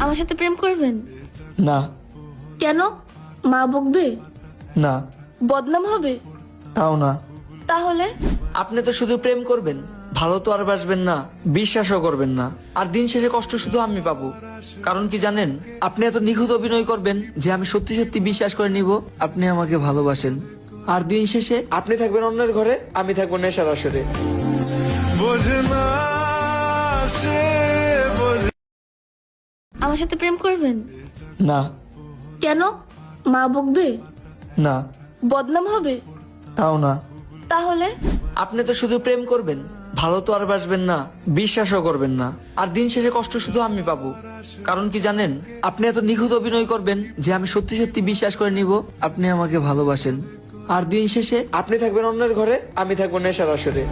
আমার সাথে প্রেম করবেন? না। কেন? মা বকবে? না। বদনাম হবে? তাও না। তাহলে? আপনি তো শুধু প্রেম করবেন, ভালো তো আর বাসবেন না, বিশ্বাসও করবেন না। আর দিন শেষে কষ্ট শুধু আমি পাবো। কারণ কি জানেন, আপনি এত নিখুঁত অভিনয় করবেন যে আমি সত্যি সত্যি বিশ্বাস করে নিব আপনি আমাকে ভালোবাসেন। আর দিন শেষে আপনি থাকবেন অন্যের ঘরে, আমি থাকবো নেশার আসরে। আমার সাথে প্রেম করবেন? না। কেন? মা বকবে? না। বদনাম হবে? তাও না। তাহলে? আপনি তো শুধু প্রেম করবেন, ভালো তো আর বাসবেন না, বিশ্বাসও করবেন না। আর দিন শেষে কষ্ট শুধু আমি পাবো। কারণ কি জানেন, আপনি এত নিখুঁত অভিনয় করবেন যে আমি সত্যি সত্যি বিশ্বাস করে নিব আপনি আমাকে ভালোবাসেন। আর দিন শেষে আপনি থাকবেন অন্যের ঘরে, আমি থাকবো নেশার আসরে।